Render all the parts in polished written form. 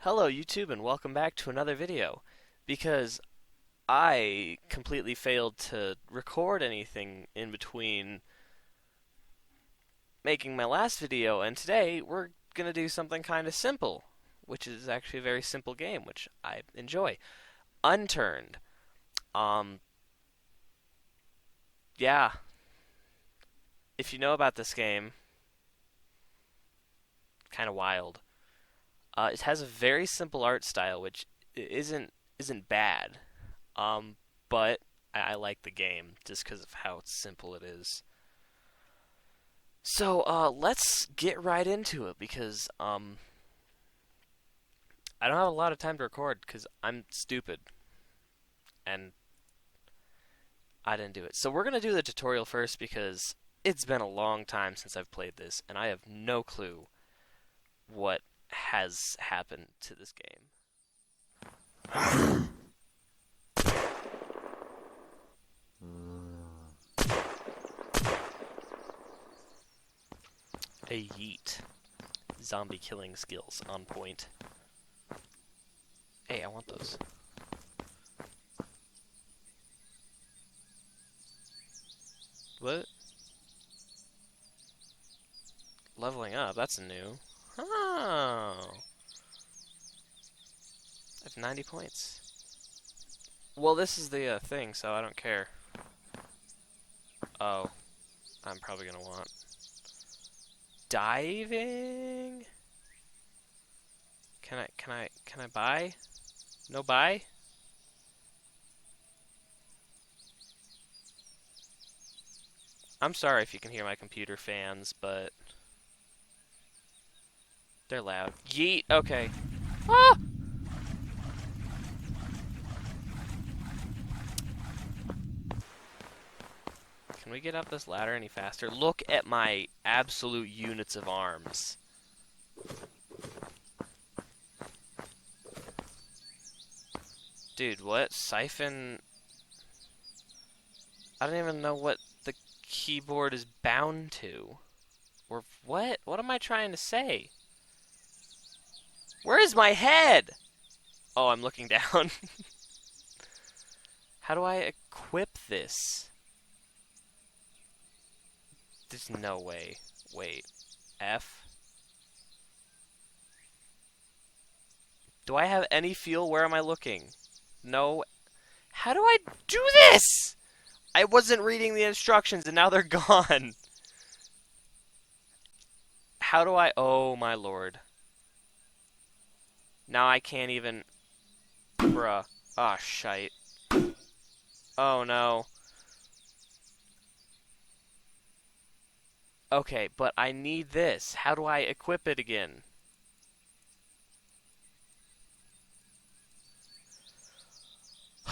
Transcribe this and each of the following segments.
Hello YouTube and welcome back to another video. Because I completely failed to record anything in between making my last video, and today we're gonna do something kind of simple, which is actually a very simple game, which I enjoy. Unturned. Um, yeah, if you know about this game, kind of wild. It has a very simple art style, which isn't bad. Um, but I like the game just because of how simple it is. So let's get right into it because I don't have a lot of time to record because I'm stupid and I didn't do it. So we're gonna do the tutorial first because it's been a long time since I've played this and I have no clue what has happened to this game. A yeet. Zombie killing skills on point. Hey, I want those. What? Leveling up, that's new. Oh. I have 90 points. Well, this is the thing, so I don't care. Oh. I'm probably gonna want diving? Can I buy? No buy? I'm sorry if you can hear my computer fans, but they're loud. Yeet, okay. Ah! Can we get up this ladder any faster? Look at my absolute units of arms. Dude, what? Siphon? I don't even know what the keyboard is bound to. Or what? What am I trying to say? Where is my head? Oh, I'm looking down. How do I equip this? There's no way. Wait. F? Do I have any feel? Where am I looking? No. How do I do this? I wasn't reading the instructions and now they're gone. How do I... Oh my lord. Now I can't even... Bruh. Ah, shite. Oh no. Okay, but I need this. How do I equip it again?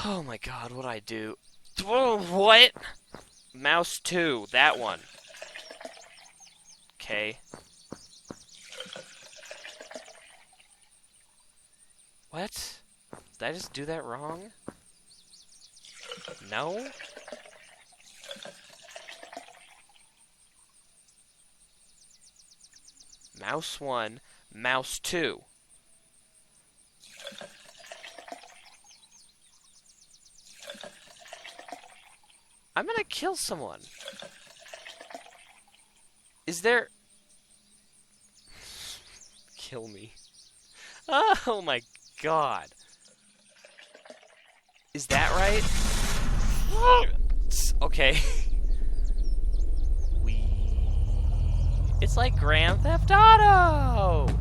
Oh my god, what do I do? What? Mouse 2, that one. Okay. What? Did I just do that wrong? No? Mouse 1, mouse 2. I'm gonna kill someone. Is there... Kill me. Oh my god. Is that right? Okay. It's like Grand Theft Auto!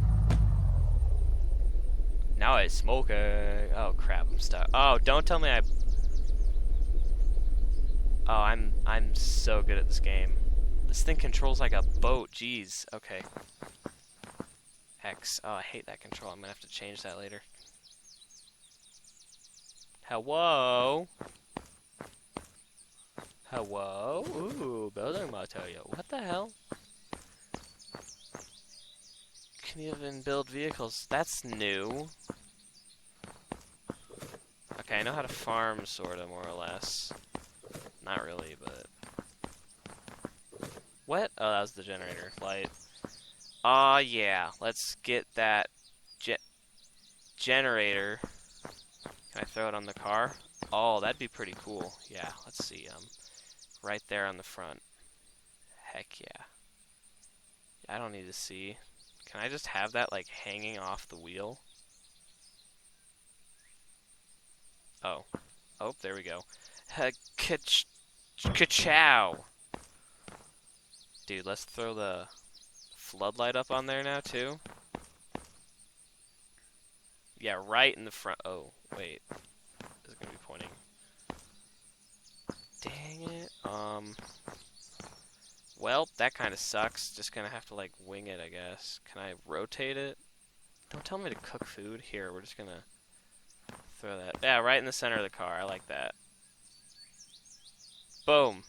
Now I smoke a... Oh crap, I'm stuck. Oh, don't tell me I... Oh, I'm so good at this game. This thing controls like a boat, jeez. Okay. X. Oh, I hate that control. I'm gonna have to change that later. Hello? Hello? Ooh, building material. What the hell? Can you even build vehicles? That's new. Okay, I know how to farm, sorta, more or less. Not really, but... What? Oh, that was the generator light. Yeah. Let's get that generator. Can I throw it on the car? Oh, that'd be pretty cool. Yeah, let's see. Right there on the front. Heck yeah. I don't need to see. Can I just have that, like, hanging off the wheel? Oh. Oh, there we go. Ka-chow! Dude, let's throw the floodlight up on there now, too. Yeah, right in the front. Oh, wait. This is gonna be pointing. Dang it. Well, that kind of sucks. Just gonna have to, like, wing it, I guess. Can I rotate it? Don't tell me to cook food. Here, we're just gonna throw that. Yeah, right in the center of the car. I like that. Boom.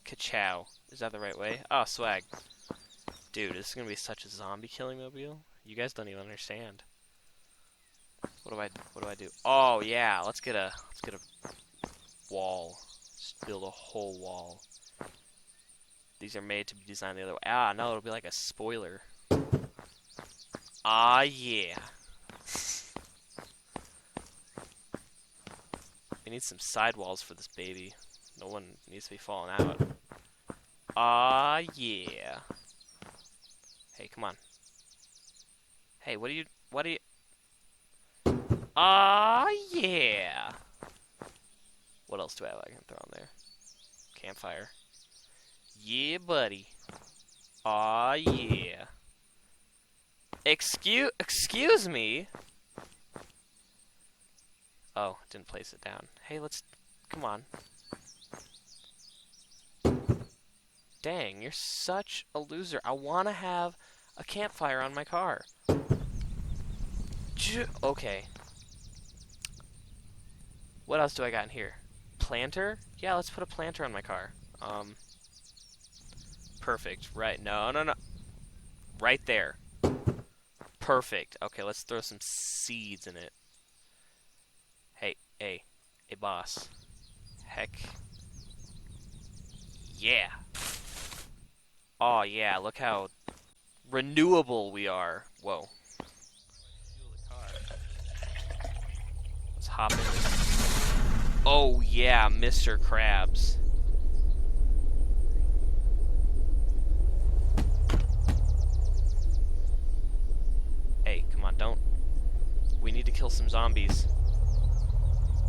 Ka-chow. Is that the right way? Oh, swag. Dude, this is gonna be such a zombie killing mobile. You guys don't even understand. What do I do? Oh yeah, let's get a wall. Just build a whole wall. These are made to be designed the other way. Ah, no, it'll be like a spoiler. Ah, yeah. We need some sidewalls for this baby. No one needs to be falling out. Ah, yeah. Hey, come on. Hey, what do you... Ah, yeah. What else do I have I can throw on there? Campfire. Yeah, buddy. Aw, yeah. Excuse me? Oh, didn't place it down. Hey, come on. Dang, you're such a loser. I want to have a campfire on my car. Okay. What else do I got in here? Planter? Yeah, let's put a planter on my car. Perfect. Right. No. Right there. Perfect. Okay, let's throw some seeds in it. Hey, boss. Heck. Yeah. Oh, yeah, look how renewable we are. Whoa. Let's hop in this. Oh, yeah, Mr. Krabs. Hey, come on, don't. We need to kill some zombies.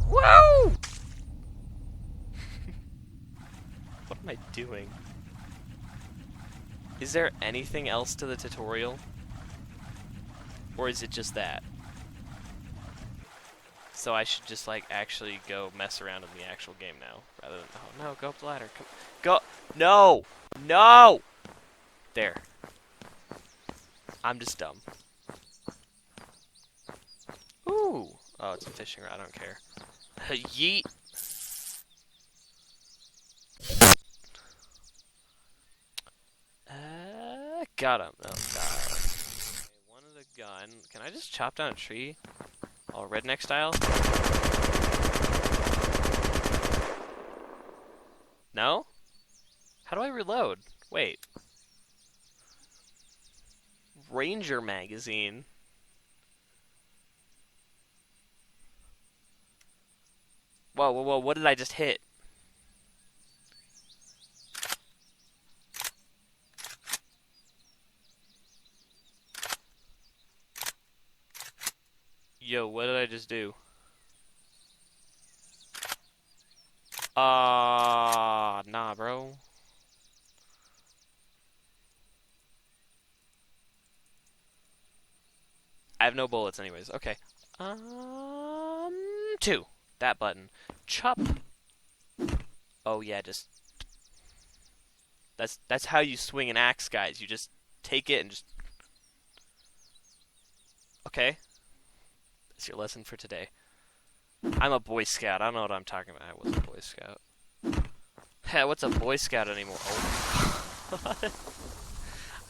Whoa! What am I doing? Is there anything else to the tutorial? Or is it just that? So I should just, like, actually go mess around in the actual game now, rather than... Oh, no, go up the ladder. Come, go! No! No! There. I'm just dumb. Ooh! Oh, it's a fishing rod. I don't care. Yeet! Got him. Oh, God. Okay, one of the gun. Can I just chop down a tree? All redneck style? No? How do I reload? Wait. Ranger magazine. Whoa, whoa, whoa, what did I just hit? Yo, what did I just do? Nah, bro. I have no bullets anyways. Okay. 2. That button. Chop. Oh yeah, just... That's how you swing an axe, guys. You just take it and just... Okay. That's your lesson for today. I'm a Boy Scout. I don't know what I'm talking about. I was a Boy Scout. Hey, what's a Boy Scout anymore? Oh.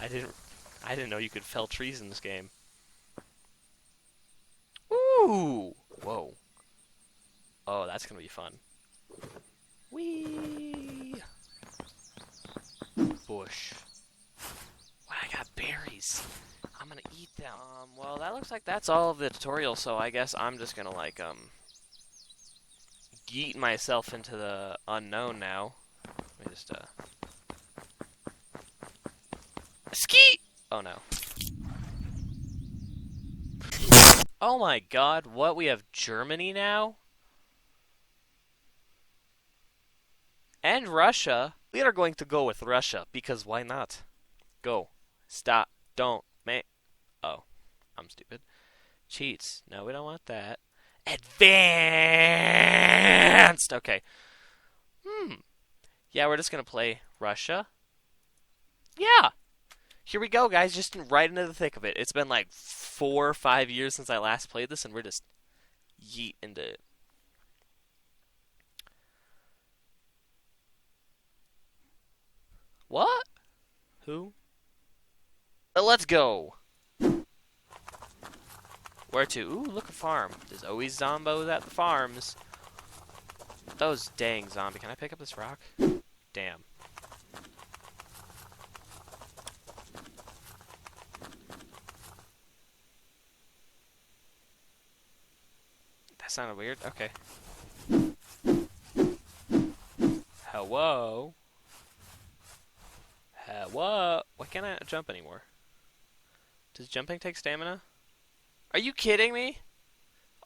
I didn't know you could fell trees in this game. Ooh! Whoa. Oh, that's gonna be fun. Whee! Bush. Wow, I got berries. I'm gonna eat Well, that looks like that's all of the tutorial, so I guess I'm just gonna, like, yeet myself into the unknown now. Let me just, Ski! Oh, no. Oh my god, what? We have Germany now? And Russia? We are going to go with Russia, because why not? Go. Stop. Don't. Oh, I'm stupid. Cheats. No, we don't want that. Advanced! Okay. Yeah, we're just gonna play Russia. Yeah! Here we go, guys, just right into the thick of it. It's been like 4 or 5 years since I last played this, and we're just yeet into it. What? Who? Let's go! Where to? Ooh, look, a farm. There's always zombos at the farms. Those dang zombie. Can I pick up this rock? Damn. That sounded weird. Okay. Hello? Hello? Why can't I jump anymore? Does jumping take stamina? Are you kidding me?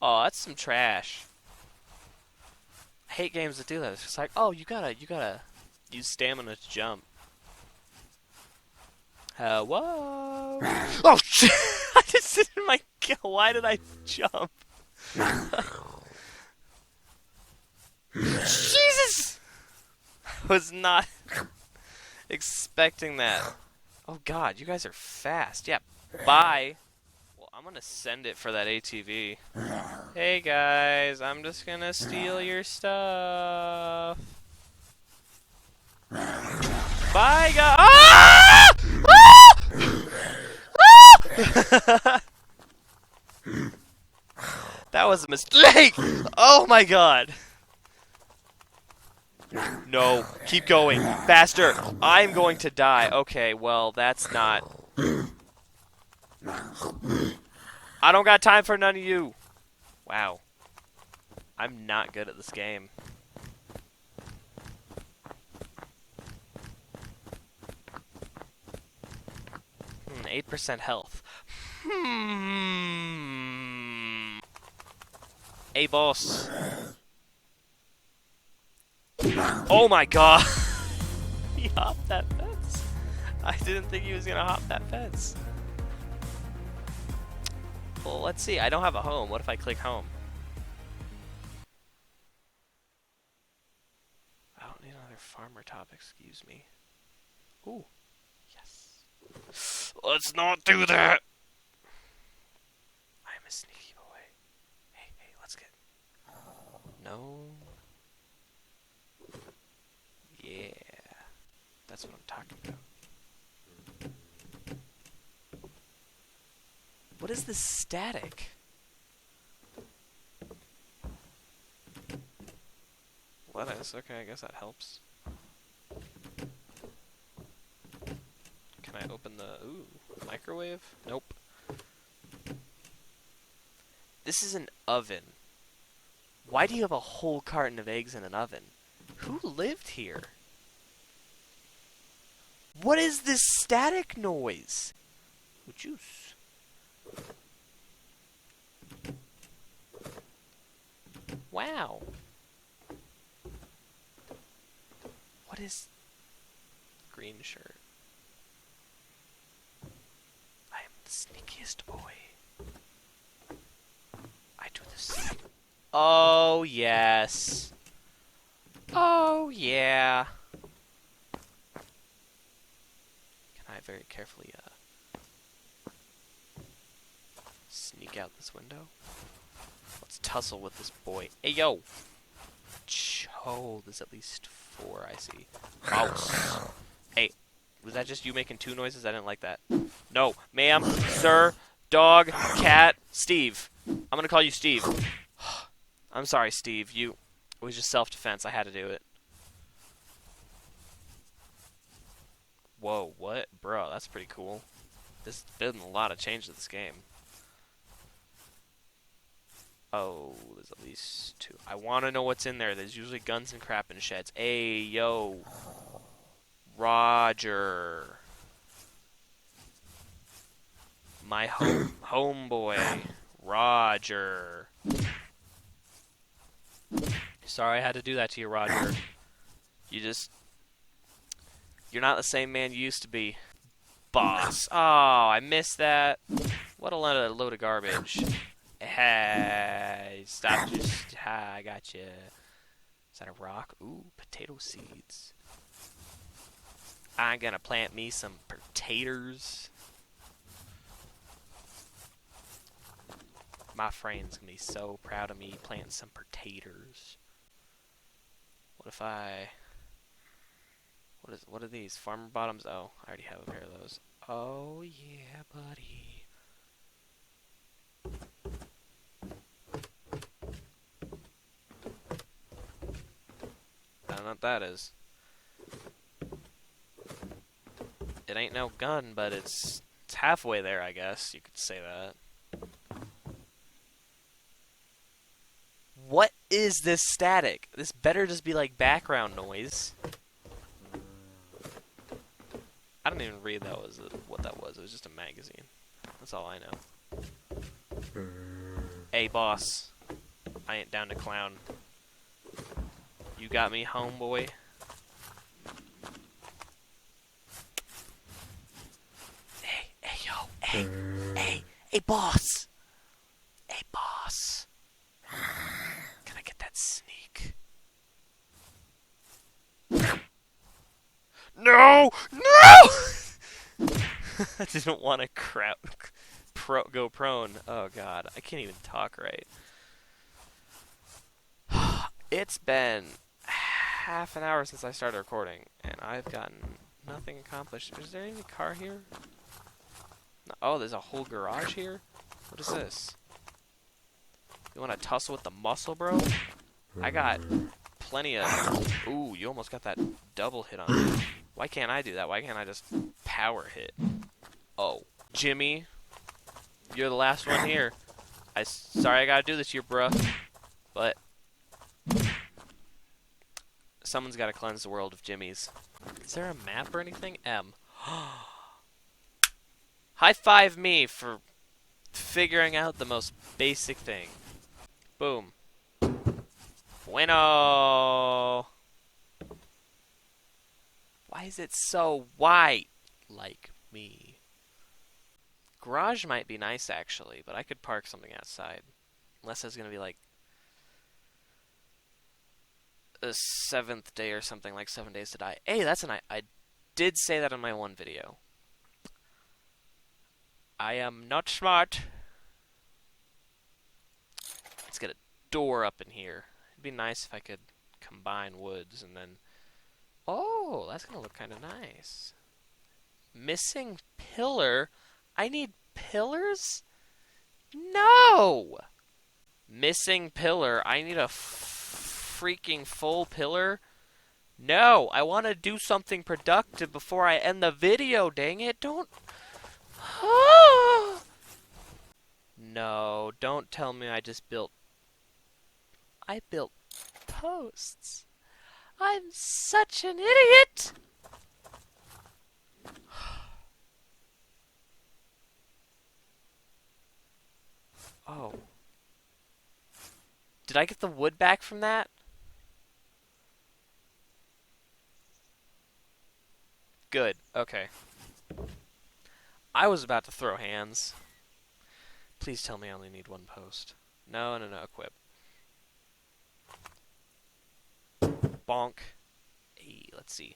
Oh, that's some trash. I hate games that do that. It's just like, oh, you gotta use stamina to jump. Hello? Oh, shit! I just didn't my. Why did I jump? Jesus! I was not expecting that. Oh god, you guys are fast. Yeah, bye. Well, I'm gonna send it for that ATV. Hey guys, I'm just gonna steal your stuff. Bye guys! Ah! Ah! That was a mistake! Oh my god! No, keep going. Faster! I'm going to die. Okay, well, that's not... I don't got time for none of you. Wow. I'm not good at this game. 8% health. Hey, boss. Oh my god! He hopped that fence. I didn't think he was gonna hop that fence. Well, let's see. I don't have a home. What if I click home? I don't need another farmer top, excuse me. Ooh. Yes. Let's not do that! I'm a sneaky boy. Hey, let's get... No. Yeah. That's what I'm talking about. What is this static? Lettuce. Okay, I guess that helps. Can I open the... Ooh, microwave? Nope. This is an oven. Why do you have a whole carton of eggs in an oven? Who lived here? What is this static noise? Ooh, juice. Wow. What is... Green shirt. I am the sneakiest boy. I do this. Oh, yes. Oh, yeah. Can I very carefully, sneak out this window? Let's tussle with this boy. Hey, yo! Oh, there's at least 4, I see. Mouse. Hey, was that just you making 2 noises? I didn't like that. No, ma'am, sir, dog, cat, Steve. I'm gonna call you Steve. I'm sorry, Steve. It was just self-defense. I had to do it. Whoa, what? Bro, that's pretty cool. There's been a lot of change to this game. Oh, there's at least 2. I want to know what's in there. There's usually guns and crap in sheds. Hey, yo. Roger. My homeboy. Roger. Sorry I had to do that to you, Roger. You're not the same man you used to be. Boss. Oh, I missed that. What a load of garbage. Hey, stop. I got you. Is that a rock? Ooh, potato seeds. I'm gonna plant me some potatoes. My friend's gonna be so proud of me planting some potatoes. What if I... What are these? Farmer bottoms? Oh, I already have a pair of those. Oh, yeah, buddy. I don't know what that is. It ain't no gun, but it's halfway there, I guess. You could say that. What is this static? This better just be like background noise. I don't even read what that was. It was just a magazine. That's all I know. Hey, boss. I ain't down to clown. You got me, homeboy. Hey, yo. Hey, boss. Hey, boss. Can I get that sneak? No! I didn't want to go prone. Oh god, I can't even talk right. It's been half an hour since I started recording, and I've gotten nothing accomplished. Is there any car here? No. Oh, there's a whole garage here? What is this? You want to tussle with the muscle, bro? I got plenty of... Ooh, you almost got that double hit on me. Why can't I do that? Why can't I just power hit? Oh. Jimmy, you're the last one here. Sorry I gotta do this to you, bruh. But... someone's gotta cleanse the world of Jimmys. Is there a map or anything? M. High five me for figuring out the most basic thing. Boom. Bueno. Why is it so white? Like me. Garage might be nice, actually, but I could park something outside. Unless it's going to be like a 7th day or something, like 7 days to die. Hey, that's I did say that in my one video. I am not smart. Let's get a door up in here. It'd be nice if I could combine woods and then... Oh, that's going to look kind of nice. Missing pillar? I need pillars? No! Missing pillar. I need a freaking full pillar? No, I want to do something productive before I end the video, dang it. Don't... No, don't tell me I just built... I built posts. I'm such an idiot! Oh. Did I get the wood back from that? Good, okay. I was about to throw hands. Please tell me I only need 1 post. No, equip. Bonk. Hey, let's see.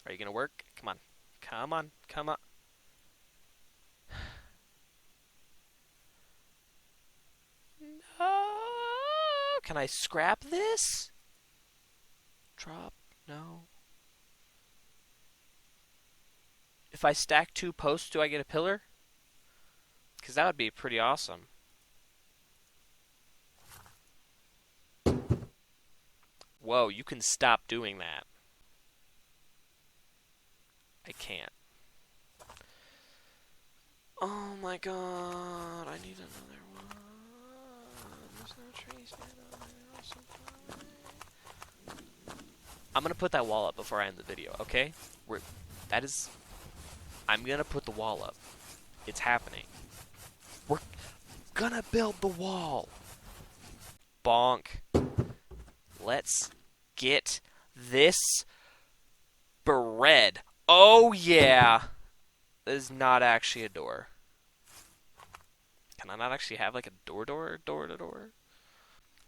Are you gonna work? Come on. Come on. Come on. No. Can I scrap this? Drop. No. If I stack 2 posts, do I get a pillar? Because that would be pretty awesome. Whoa, you can stop doing that. I can't. Oh my god, I need another one. There's no trees near the house. I'm gonna put that wall up before I end the video, okay? That is... I'm gonna put the wall up. It's happening. We're gonna build the wall! Bonk. Let's get this bread. Oh yeah! That is not actually a door. Can I not actually have like a door to door?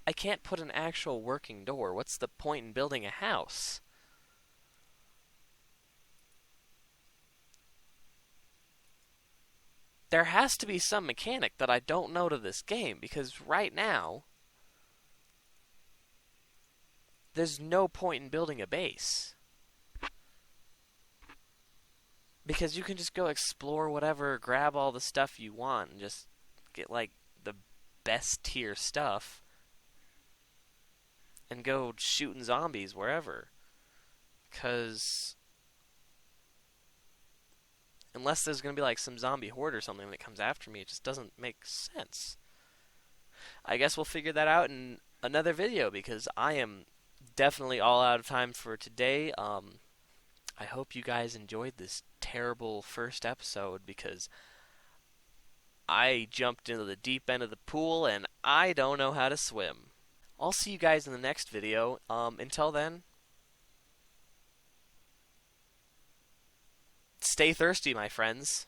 I can't put an actual working door. What's the point in building a house? There has to be some mechanic that I don't know to this game, because right now there's no point in building a base. Because you can just go explore whatever, grab all the stuff you want, and just get like the best tier stuff and go shooting zombies wherever. Because unless there's going to be like some zombie horde or something that comes after me, it just doesn't make sense. I guess we'll figure that out in another video, because I am definitely all out of time for today. I hope you guys enjoyed this terrible first episode, because I jumped into the deep end of the pool and I don't know how to swim. I'll see you guys in the next video. Until then, stay thirsty, my friends.